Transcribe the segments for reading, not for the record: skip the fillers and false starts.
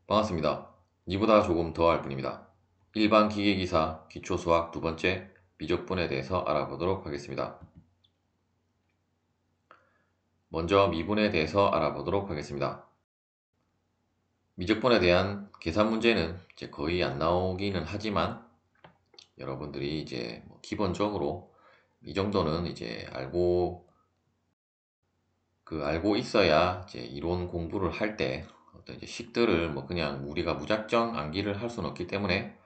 반갑습니다. 이보다 조금 더 할 뿐입니다. 일반 기계기사 기초수학 두 번째 미적분에 대해서 알아보도록 하겠습니다. 먼저 미분에 대해서 알아보도록 하겠습니다. 미적분에 대한 계산 문제는 이제 거의 안 나오기는 하지만 여러분들이 이제 기본적으로 이 정도는 이제 알고 있어야 이제 이론 공부를 할 때 어떤 이제 식들을 그냥 우리가 무작정 암기를 할 수는 없기 때문에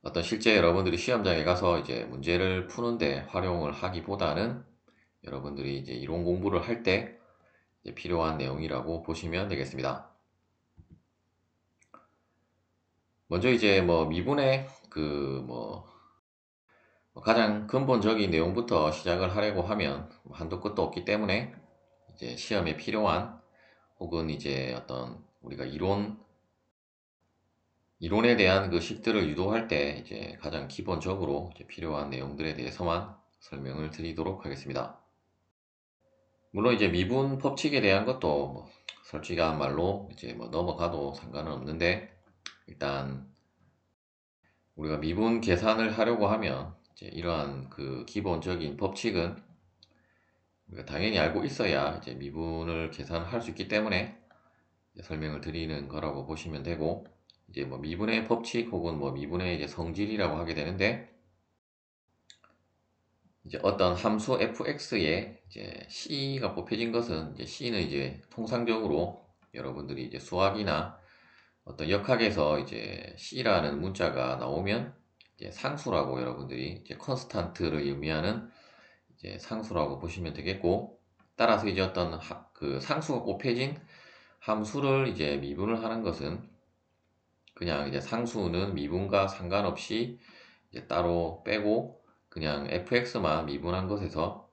어떤 실제 여러분들이 시험장에 가서 이제 문제를 푸는데 활용을 하기보다는 여러분들이 이제 이론 공부를 할 때 필요한 내용이라고 보시면 되겠습니다. 먼저 이제 미분의 가장 근본적인 내용부터 시작을 하려고 하면 한도 끝도 없기 때문에 이제 시험에 필요한 혹은 이제 어떤 우리가 이론에 대한 그 식들을 유도할 때 이제 가장 기본적으로 이제 필요한 내용들에 대해서만 설명을 드리도록 하겠습니다. 물론 이제 미분 법칙에 대한 것도 솔직한 말로 이제 넘어가도 상관은 없는데, 일단 우리가 미분 계산을 하려고 하면 이제 이러한 그 기본적인 법칙은 우리가 당연히 알고 있어야 이제 미분을 계산할 수 있기 때문에 설명을 드리는 거라고 보시면 되고, 이제 미분의 법칙 혹은 미분의 이제 성질이라고 하게 되는데, 이제 어떤 함수 fx에 이제 c가 뽑혀진 것은, 이제 c는 이제 통상적으로 여러분들이 이제 수학이나 어떤 역학에서 이제 c라는 문자가 나오면 이제 상수라고, 여러분들이 이제 컨스탄트를 의미하는 이제 상수라고 보시면 되겠고, 따라서 이제 어떤 그 상수가 곱해진 함수를 이제 미분을 하는 것은 그냥 이제 상수는 미분과 상관없이 이제 따로 빼고 그냥 fx만 미분한 것에서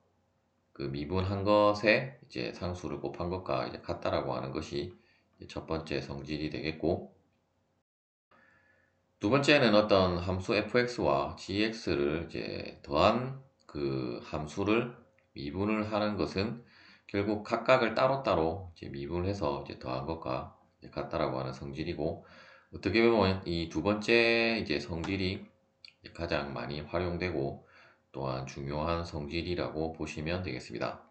그 미분한 것에 이제 상수를 곱한 것과 이제 같다라고 하는 것이 첫 번째 성질이 되겠고, 두 번째는 어떤 함수 fx와 gx를 이제 더한 그 함수를 미분을 하는 것은 결국 각각을 따로따로 이제 미분을 해서 이제 더한 것과 이제 같다라고 하는 성질이고, 어떻게 보면 이 두 번째 이제 성질이 가장 많이 활용되고 또한 중요한 성질이라고 보시면 되겠습니다.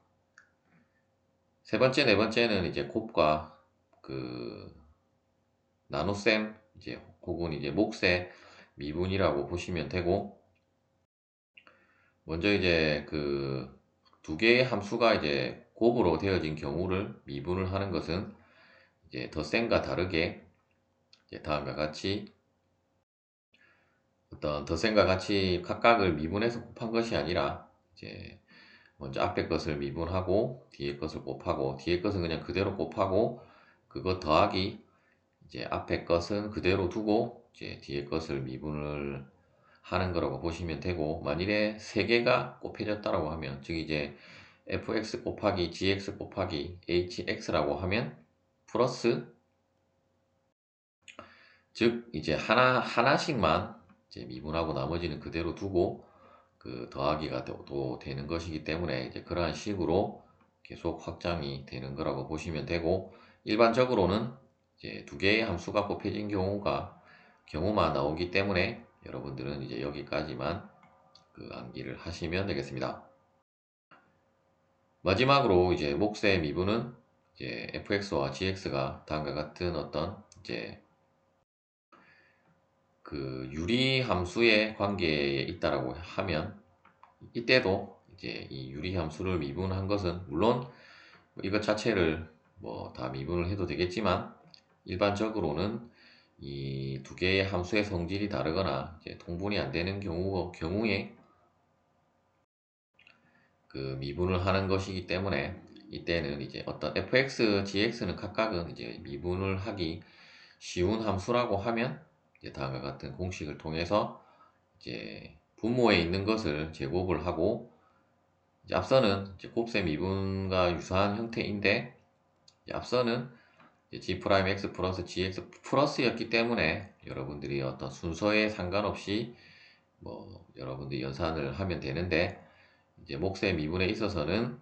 세 번째, 네 번째는 이제 곱과 그 나눗셈 이제 혹은 이제 몫의 미분이라고 보시면 되고, 먼저 이제 그 두 개의 함수가 이제 곱으로 되어진 경우를 미분을 하는 것은 이제 덧셈과 다르게 이제 다음과 같이 어떤 덧셈과 같이 각각을 미분해서 곱한 것이 아니라 이제 먼저 앞에 것을 미분하고 뒤에 것을 곱하고 뒤에 것은 그냥 그대로 곱하고 그거 더하기 이제 앞에 것은 그대로 두고 이제 뒤에 것을 미분을 하는 거라고 보시면 되고, 만일에 세 개가 곱해졌다라고 하면, 즉 이제 fx 곱하기 gx 곱하기 hx라고 하면 플러스, 즉 이제 하나씩만 이제 미분하고 나머지는 그대로 두고 그 더하기가 또 되는 것이기 때문에 이제 그러한 식으로 계속 확장이 되는 거라고 보시면 되고, 일반적으로는 이제 두 개의 함수가 곱해진 경우만 나오기 때문에 여러분들은 이제 여기까지만 그 암기를 하시면 되겠습니다. 마지막으로 이제 몫의 미분은 이제 fx와 gx가 다음과 같은 어떤 이제 그 유리 함수의 관계에 있다라고 하면, 이때도 이제 이 유리 함수를 미분한 것은 물론 이것 자체를 다 미분을 해도 되겠지만, 일반적으로는 이 두 개의 함수의 성질이 다르거나 이제 통분이 안 되는 경우에 그 미분을 하는 것이기 때문에, 이때는 이제 어떤 fx, gx는 각각은 이제 미분을 하기 쉬운 함수라고 하면 이제 다음과 같은 공식을 통해서 이제 분모에 있는 것을 제곱을 하고, 이제 앞서는 이제 곱셈 미분과 유사한 형태인데, 이제 앞서는 이제 g'(x) 플러스 gx 플러스였기 때문에 여러분들이 어떤 순서에 상관없이 여러분들이 연산을 하면 되는데, 이제 몫의 미분에 있어서는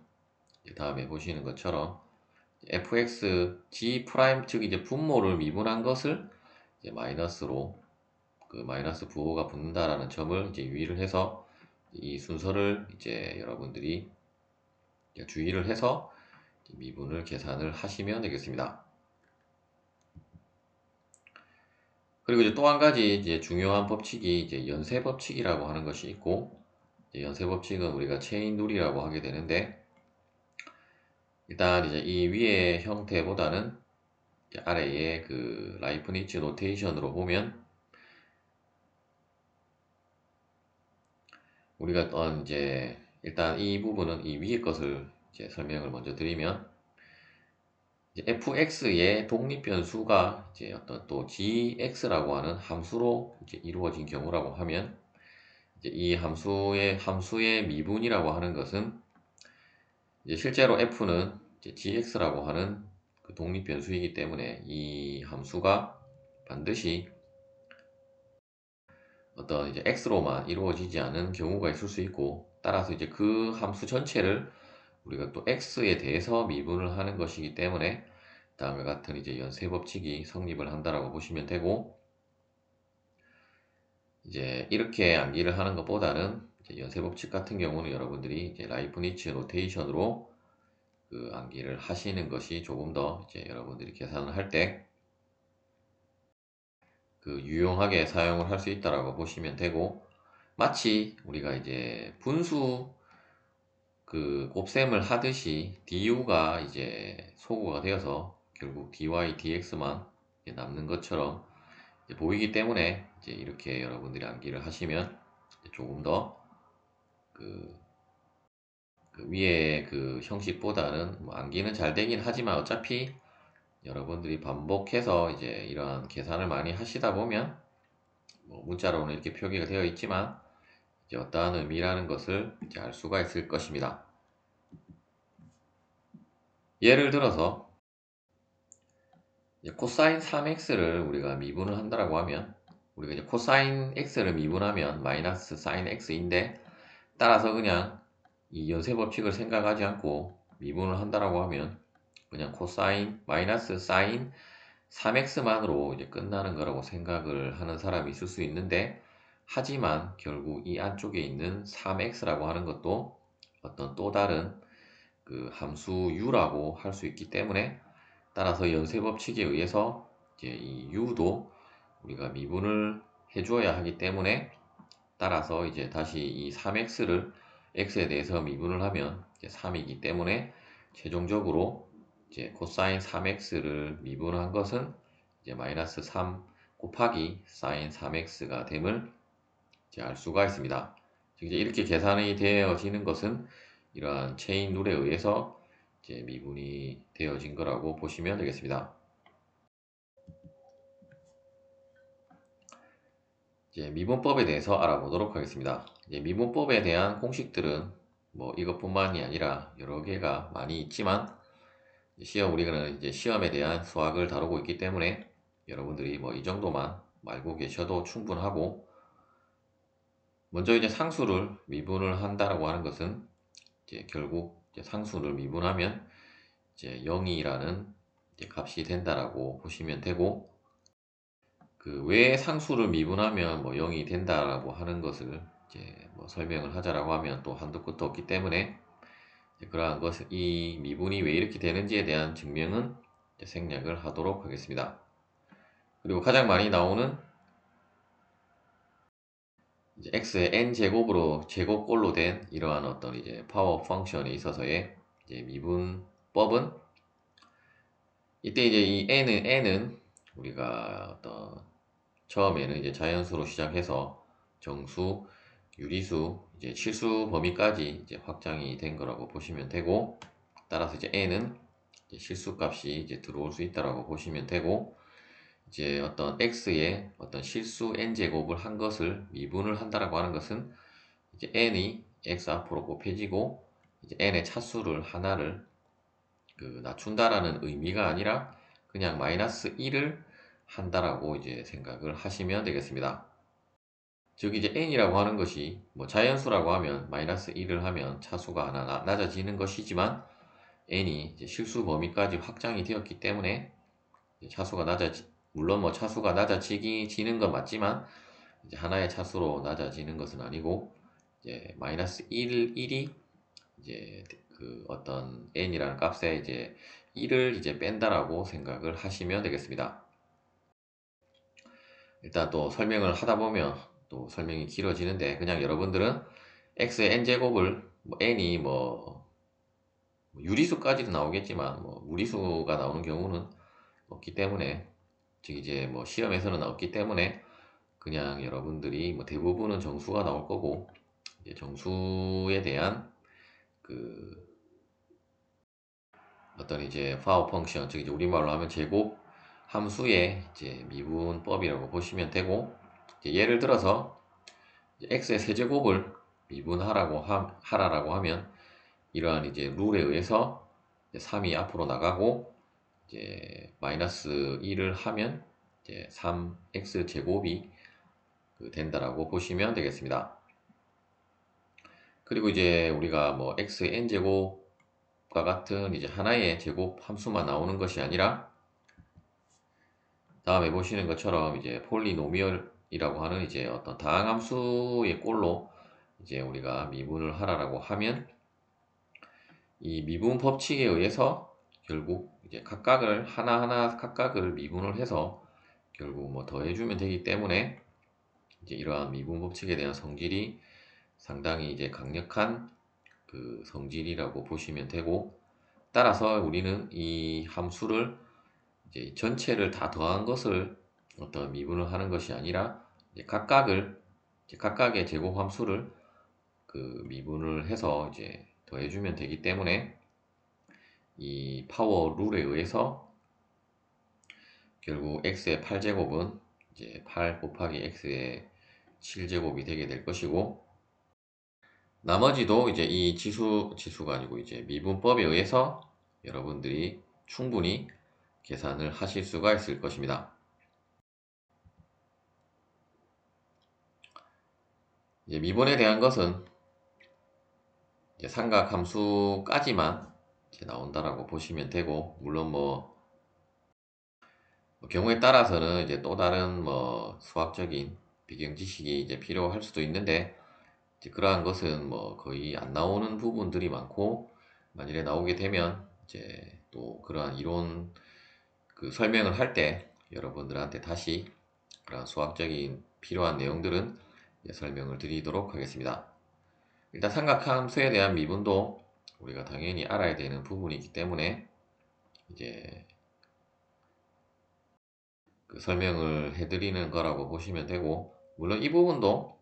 다음에 보시는 것처럼 fx g 프라임 즉 이제 분모를 미분한 것을 이제 마이너스로 그 마이너스 부호가 붙는다라는 점을 이제 유의를 해서 이 순서를 이제 여러분들이 주의를 해서 미분을 계산을 하시면 되겠습니다. 그리고 이제 또 한 가지 이제 중요한 법칙이 이제 연쇄 법칙이라고 하는 것이 있고, 연쇄 법칙은 우리가 체인 룰이라고 하게 되는데, 일단 이제 이 위의 형태보다는 아래의 그 라이프니츠 노테이션으로 보면 우리가 이제 일단 이 부분은 이 위의 것을 이제 설명을 먼저 드리면, 이제 fx의 독립 변수가 이제 어떤 또 gx라고 하는 함수로 이제 이루어진 경우라고 하면, 이제 이 함수의 미분이라고 하는 것은 이제 실제로 f는 이제 gx라고 하는 그 독립 변수이기 때문에 이 함수가 반드시 어떤 이제 x로만 이루어지지 않은 경우가 있을 수 있고, 따라서 이제 그 함수 전체를 우리가 또 x에 대해서 미분을 하는 것이기 때문에 다음과 같은 이제 연쇄 법칙이 성립을 한다라고 보시면 되고, 이제 이렇게 암기를 하는 것보다는 이제 연쇄 법칙 같은 경우는 여러분들이 이제 라이프니츠 노테이션으로 그 암기를 하시는 것이 조금 더 이제 여러분들이 계산을 할 때 그 유용하게 사용을 할 수 있다라고 보시면 되고, 마치 우리가 이제 분수 그 곱셈을 하듯이 du가 이제 소구가 되어서 결국 dy dx만 남는 것처럼 보이기 때문에 이제 이렇게 여러분들이 암기를 하시면 조금 더 그 위에 그 형식보다는 뭐 암기는 잘 되긴 하지만 어차피 여러분들이 반복해서 이제 이러한 계산을 많이 하시다 보면 뭐 문자로는 이렇게 표기가 되어 있지만 이제 어떠한 의미라는 것을 이제 알 수가 있을 것입니다. 예를 들어서 이제 코사인 3x를 우리가 미분을 한다라고 하면, 우리가 이제 코사인 x를 미분하면 마이너스 사인 x인데, 따라서 그냥 이 연쇄 법칙을 생각하지 않고 미분을 한다라고 하면 그냥 코사인 마이너스 사인 3x만으로 이제 끝나는 거라고 생각을 하는 사람이 있을 수 있는데, 하지만 결국 이 안쪽에 있는 3x라고 하는 것도 어떤 또 다른 그 함수 u라고 할 수 있기 때문에, 따라서 연쇄 법칙에 의해서 이제 이 u도 우리가 미분을 해주어야 하기 때문에, 따라서 이제 다시 이 3x를 x에 대해서 미분을 하면 이제 3이기 때문에 최종적으로 이제 코사인 3x를 미분한 것은 이제 마이너스 3 곱하기 사인 3x가 됨을 이제 알 수가 있습니다. 즉 이제 이렇게 계산이 되어지는 것은 이러한 체인 룰에 의해서 이제 미분이 되어진 거라고 보시면 되겠습니다. 이제 미분법에 대해서 알아보도록 하겠습니다. 이제 미분법에 대한 공식들은 뭐 이것뿐만이 아니라 여러 개가 많이 있지만, 우리는 이제 시험에 대한 수학을 다루고 있기 때문에 여러분들이 뭐 이 정도만 알고 계셔도 충분하고, 먼저 이제 상수를 미분을 한다라고 하는 것은 이제 결국 이제 상수를 미분하면 이제 0이라는 이제 값이 된다라고 보시면 되고, 그 왜 상수를 미분하면 뭐 0이 된다라고 하는 것을 이제 뭐 설명을 하자라고 하면 또 한도 끝도 없기 때문에, 그러한 것을 이 미분이 왜 이렇게 되는지에 대한 증명은 이제 생략을 하도록 하겠습니다. 그리고 가장 많이 나오는 이제 x의 n 제곱으로 제곱꼴로 된 이러한 어떤 이제 파워 펑션에 있어서의 이제 미분법은, 이때 이제 이 n은 우리가 어떤 처음에는 이제 자연수로 시작해서 정수, 유리수, 이제 실수 범위까지 이제 확장이 된 거라고 보시면 되고, 따라서 이제 n은 이제 실수값이 이제 들어올 수 있다라고 보시면 되고, 이제 어떤 x의 어떤 실수 n제곱을 한 것을 미분을 한다라고 하는 것은 이제 n이 x 앞으로 곱해지고 이제 n의 차수를 하나를 그 낮춘다라는 의미가 아니라 그냥 마이너스 1을 한다라고 이제 생각을 하시면 되겠습니다. 즉 이제 n이라고 하는 것이 뭐 자연수라고 하면 마이너스 1을 하면 차수가 하나 낮아지는 것이지만, n이 이제 실수 범위까지 확장이 되었기 때문에 차수가 물론 뭐 차수가 낮아지는 건 맞지만 이제 하나의 차수로 낮아지는 것은 아니고 이제 마이너스 1이 이제 그 어떤 n이라는 값에 이제 1을 이제 뺀다라고 생각을 하시면 되겠습니다. 일단 또 설명을 하다 보면 또 설명이 길어지는데 그냥 여러분들은 x의 n제곱을 뭐 n이 뭐 유리수까지도 나오겠지만 뭐 무리수가 나오는 경우는 없기 때문에 즉 이제 뭐 시험에서는 없기 때문에 그냥 여러분들이 뭐 대부분은 정수가 나올 거고 이제 정수에 대한 그 어떤 이제 파워 펑션 즉 이제 우리말로 하면 제곱 함수의 이제 미분법이라고 보시면 되고 이제 예를 들어서 x의 세제곱을 하라라고 하면 이러한 이제 룰에 의해서 3이 앞으로 나가고 이제 마이너스 1을 하면 이제 3x 제곱이 된다라고 보시면 되겠습니다. 그리고 이제 우리가 뭐 x의 n제곱과 같은 이제 하나의 제곱 함수만 나오는 것이 아니라 다음에 보시는 것처럼 이제 폴리노미얼이라고 하는 이제 어떤 다항함수의 꼴로 이제 우리가 미분을 하라라고 하면 이 미분 법칙에 의해서 결국 이제 각각을 하나하나 각각을 미분을 해서 결국 뭐 더해주면 되기 때문에 이제 이러한 미분 법칙에 대한 성질이 상당히 이제 강력한 그 성질이라고 보시면 되고 따라서 우리는 이 함수를 이제 전체를 다 더한 것을 어떤 미분을 하는 것이 아니라 이제 각각의 제곱 함수를 그 미분을 해서 이제 더해주면 되기 때문에 이 파워 룰에 의해서 결국 x의 8제곱은 이제 8 곱하기 x의 7제곱이 되게 될 것이고 나머지도 이제 이 지수가 아니고 이제 미분법에 의해서 여러분들이 충분히 계산을 하실 수가 있을 것입니다. 이제 미분에 대한 것은 이제 삼각함수까지만 이제 나온다라고 보시면 되고 물론 뭐 경우에 따라서는 이제 또 다른 뭐 수학적인 배경 지식이 이제 필요할 수도 있는데 이제 그러한 것은 뭐 거의 안 나오는 부분들이 많고 만일에 나오게 되면 이제 또 그러한 이론 그 설명을 할 때 여러분들한테 다시 그러한 수학적인 필요한 내용들은 설명을 드리도록 하겠습니다. 일단 삼각함수에 대한 미분도 우리가 당연히 알아야 되는 부분이기 때문에 이제 그 설명을 해드리는 거라고 보시면 되고 물론 이 부분도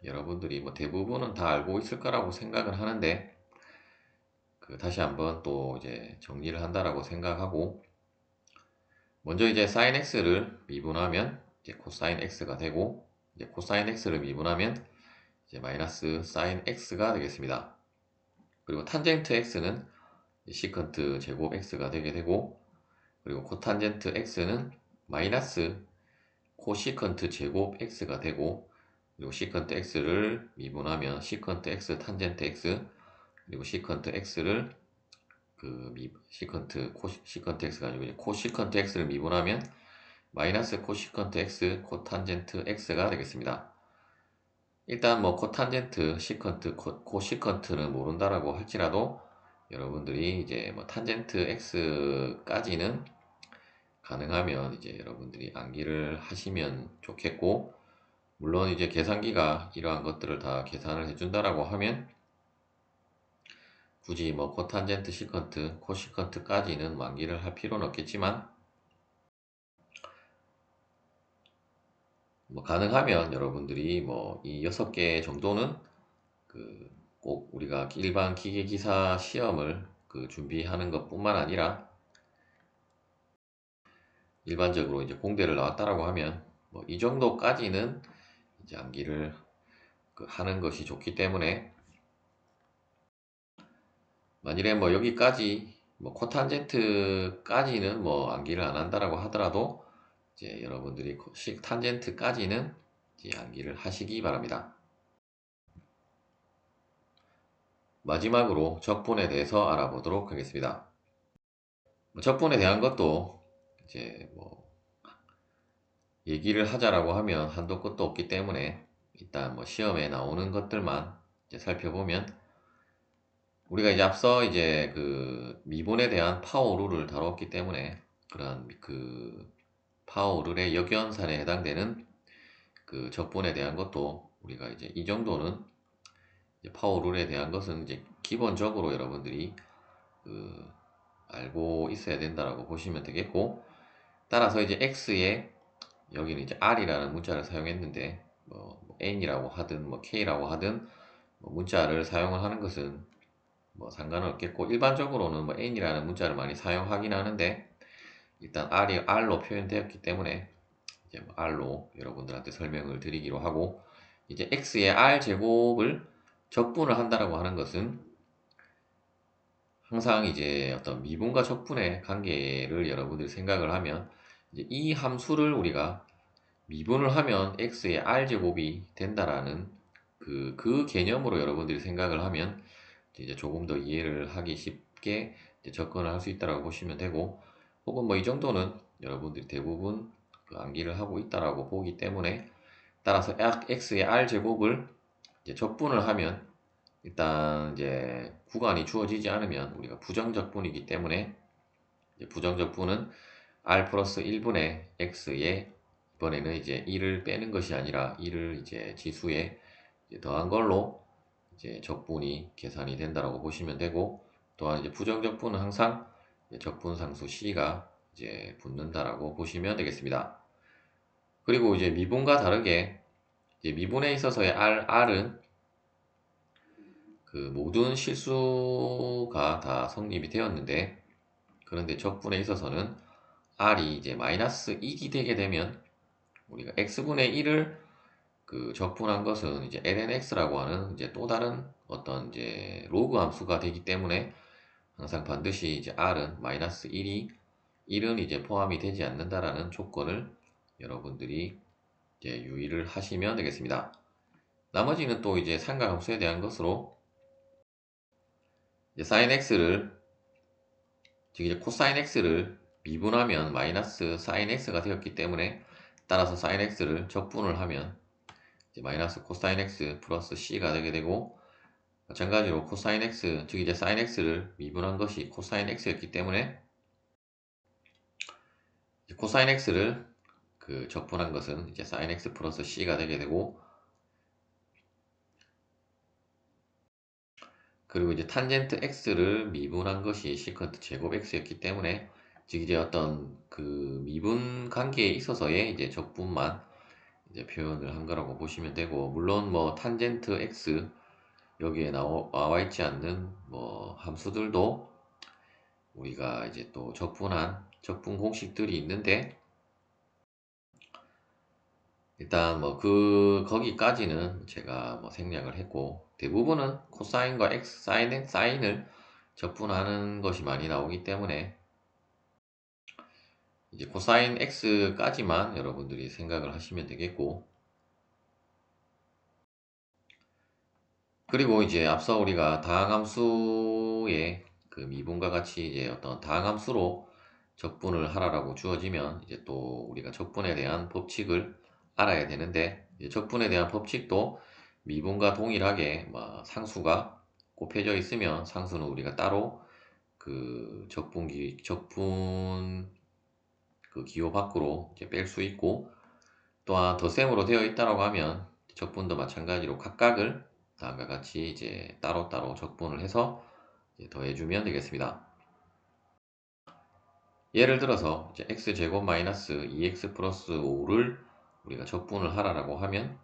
여러분들이 뭐 대부분은 다 알고 있을 거라고 생각을 하는데 그 다시 한번 또 이제 정리를 한다라고 생각하고 먼저 이제 sin x를 미분하면 이제 코사인 x가 되고 이제 코사인 x를 미분하면 이제 마이너스 sin x가 되겠습니다. 그리고 탄젠트 x는 시컨트 제곱 x가 되게 되고 그리고 코탄젠트 x는 마이너스 코시컨트 제곱 x가 되고 그리고 시컨트 x를 미분하면 시컨트 x 탄젠트 x 그리고 시컨트 x를 시컨트 x가 아니고 이제 코시컨트 x를 미분하면 마이너스 코시컨트 x 코탄젠트 x가 되겠습니다. 일단 뭐 코탄젠트 시컨트 코시컨트는 모른다라고 할지라도 여러분들이 이제 뭐 탄젠트 x까지는 가능하면 이제 여러분들이 암기를 하시면 좋겠고 물론 이제 계산기가 이러한 것들을 다 계산을 해준다라고 하면 굳이 뭐 코탄젠트 시컨트 코시컨트까지는 암기를 할 필요는 없겠지만 뭐 가능하면 여러분들이 뭐 이 6개 정도는 그 꼭 우리가 일반 기계기사 시험을 그 준비하는 것뿐만 아니라 일반적으로 이제 공대를 나왔다라고 하면 뭐 이 정도까지는 이제 암기를 하는 것이 좋기 때문에 만일에 뭐 여기까지 뭐 코탄젠트까지는 뭐 암기를 안 한다라고 하더라도 이제 여러분들이 탄젠트까지는 이제 암기를 하시기 바랍니다. 마지막으로 적분에 대해서 알아보도록 하겠습니다. 뭐 적분에 대한 것도 이제 뭐 얘기를 하자라고 하면 한도 끝도 없기 때문에 일단 뭐 시험에 나오는 것들만 이제 살펴보면, 우리가 이제 앞서 이제 그 미분에 대한 파워룰을 다뤘기 때문에 그런 그 파워룰의 역연산에 해당되는 그 적분에 대한 것도 우리가 이제 이 정도는 이제 파워룰에 대한 것은 이제 기본적으로 여러분들이 그 알고 있어야 된다라고 보시면 되겠고, 따라서 이제 x에 여기는 이제 r이라는 문자를 사용했는데 뭐 n이라고 하든 뭐 k라고 하든 뭐 문자를 사용을 하는 것은 뭐 상관은 없겠고, 일반적으로는 뭐 n이라는 문자를 많이 사용하긴 하는데 일단 r이 r로 표현되었기 때문에 이제 뭐 r로 여러분들한테 설명을 드리기로 하고, 이제 x의 r 제곱을 적분을 한다라고 하는 것은 항상 이제 어떤 미분과 적분의 관계를 여러분들이 생각을 하면, 이제 이 함수를 우리가 미분을 하면 x의 r제곱이 된다라는 그 개념으로 여러분들이 생각을 하면 이제 조금 더 이해를 하기 쉽게 이제 접근을 할 수 있다라고 보시면 되고, 혹은 뭐 이 정도는 여러분들이 대부분 그 암기를 하고 있다라고 보기 때문에, 따라서 x의 r제곱을 이제 적분을 하면 일단 이제 구간이 주어지지 않으면 우리가 부정적분이기 때문에, 이제 부정적분은 r 플러스 1분의 x에 이번에는 이제 1을 빼는 것이 아니라 1을 이제 지수에 이제 더한 걸로 이제 적분이 계산이 된다라고 보시면 되고, 또한 이제 부정적분은 항상 이제 적분상수 c가 이제 붙는다라고 보시면 되겠습니다. 그리고 이제 미분과 다르게 이제 미분에 있어서의 r은 그 모든 실수가 다 성립이 되었는데, 그런데 적분에 있어서는 r이 이제 마이너스 1이 되게 되면 우리가 x분의 1을 그 적분한 것은 이제 lnx라고 하는 이제 또 다른 어떤 이제 로그 함수가 되기 때문에 항상 반드시 이제 r은 마이너스 1은 이제 포함이 되지 않는다라는 조건을 여러분들이 이제 유의를 하시면 되겠습니다. 나머지는 또 이제 상가함수에 대한 것으로 이제 sin x를, 즉 이제 코사인 x를 미분하면 마이너스 sin x가 되었기 때문에, 따라서 sin x를 적분을 하면 이제 마이너스 코사인 x 플러스 c가 되게 되고, 마찬가지로 코사인 x, 즉 이제 sin x를 미분한 것이 코사인 x였기 때문에 코사인 x를 그 적분한 것은 이제 sin x 플러스 c가 되게 되고, 그리고 이제 탄젠트 x를 미분한 것이 시컨트 제곱 x였기 때문에, 즉 이제 어떤 그 미분 관계에 있어서의 이제 적분만 이제 표현을 한 거라고 보시면 되고, 물론 뭐 탄젠트 x 여기에 나와 있지 않는 뭐 함수들도 우리가 이제 또 적분한 적분 공식들이 있는데, 일단 뭐 거기까지는 제가 뭐 생략을 했고, 대부분은 코사인과 x 사인을 적분하는 것이 많이 나오기 때문에 이제 코사인 x까지만 여러분들이 생각을 하시면 되겠고, 그리고 이제 앞서 우리가 다항함수의 그 미분과 같이 이제 어떤 다항함수로 적분을 하라라고 주어지면 이제 또 우리가 적분에 대한 법칙을 알아야 되는데, 이제 적분에 대한 법칙도 미분과 동일하게 뭐 상수가 곱해져 있으면 상수는 우리가 따로 그 적분 그 기호 밖으로 이제 뺄 수 있고, 또한 덧셈으로 되어 있다라고 하면 적분도 마찬가지로 각각을 다음과 같이 이제 따로따로 적분을 해서 이제 더해주면 되겠습니다. 예를 들어서 이제 x제곱 마이너스 2x 플러스 5를 우리가 적분을 하라고 하면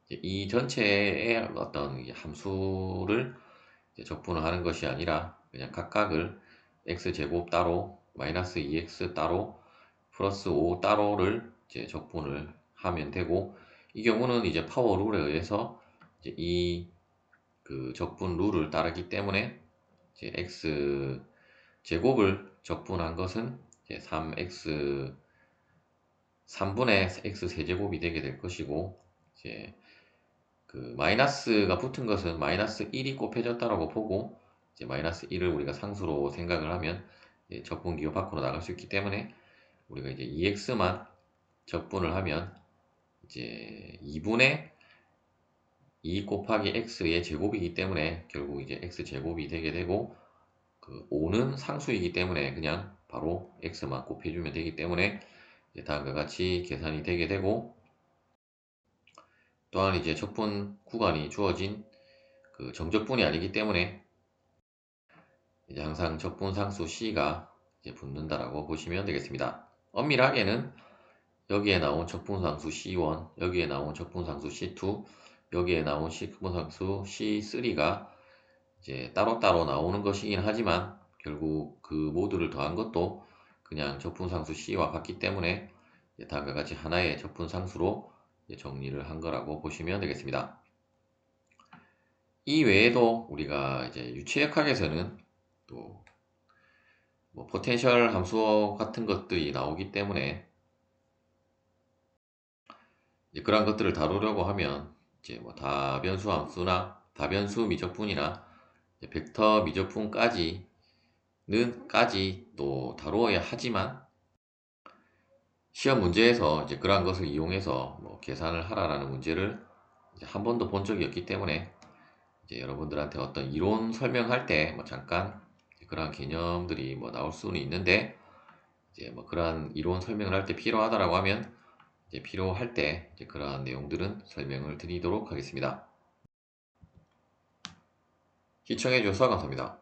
이 전체의 어떤 함수를 적분을 하는 것이 아니라 그냥 각각을 x제곱 따로 마이너스 2x 따로 플러스 5 따로를 이제 적분을 하면 되고, 이 경우는 이제 파워 룰에 의해서 이제 이 그 적분 룰을 따르기 때문에 이제 x 제곱을 적분한 것은 이제 3분의 x 세제곱이 되게 될 것이고, 이제 그 마이너스가 붙은 것은 마이너스 1이 곱해졌다라고 보고, 이제 마이너스 1을 우리가 상수로 생각을 하면 적분기호 밖으로 나갈 수 있기 때문에 우리가 이제 EX만 적분을 하면 이제 2분의 2 곱하기 X의 제곱이기 때문에 결국 이제 X 제곱이 되게 되고, 그 5는 상수이기 때문에 그냥 바로 X만 곱해주면 되기 때문에 이제 다음과 같이 계산이 되게 되고, 또한 이제 적분 구간이 주어진 그 정적분이 아니기 때문에 이제 항상 적분 상수 C가 이제 붙는다라고 보시면 되겠습니다. 엄밀하게는 여기에 나온 적분상수 C1, 여기에 나온 적분상수 C2, 여기에 나온 적분상수 C3가 이제 따로따로 나오는 것이긴 하지만 결국 그 모두를 더한 것도 그냥 적분상수 C와 같기 때문에 다음과 같이 하나의 적분상수로 정리를 한 거라고 보시면 되겠습니다. 이 외에도 우리가 이제 유체역학에서는 또 뭐 포텐셜 함수 같은 것들이 나오기 때문에 이제 그런 것들을 다루려고 하면 이제 뭐 다변수 함수나 다변수 미적분이나 벡터 미적분까지는 또 다루어야 하지만, 시험 문제에서 이제 그러한 것을 이용해서 뭐 계산을 하라라는 문제를 이제 한 번도 본 적이 없기 때문에 이제 여러분들한테 어떤 이론 설명할 때 뭐 잠깐 그러한 개념들이 뭐 나올 수는 있는데, 이제 뭐 그러한 이론 설명을 할 때 필요하다라고 하면 이제 필요할 때 이제 그러한 내용들은 설명을 드리도록 하겠습니다. 시청해 주셔서 감사합니다.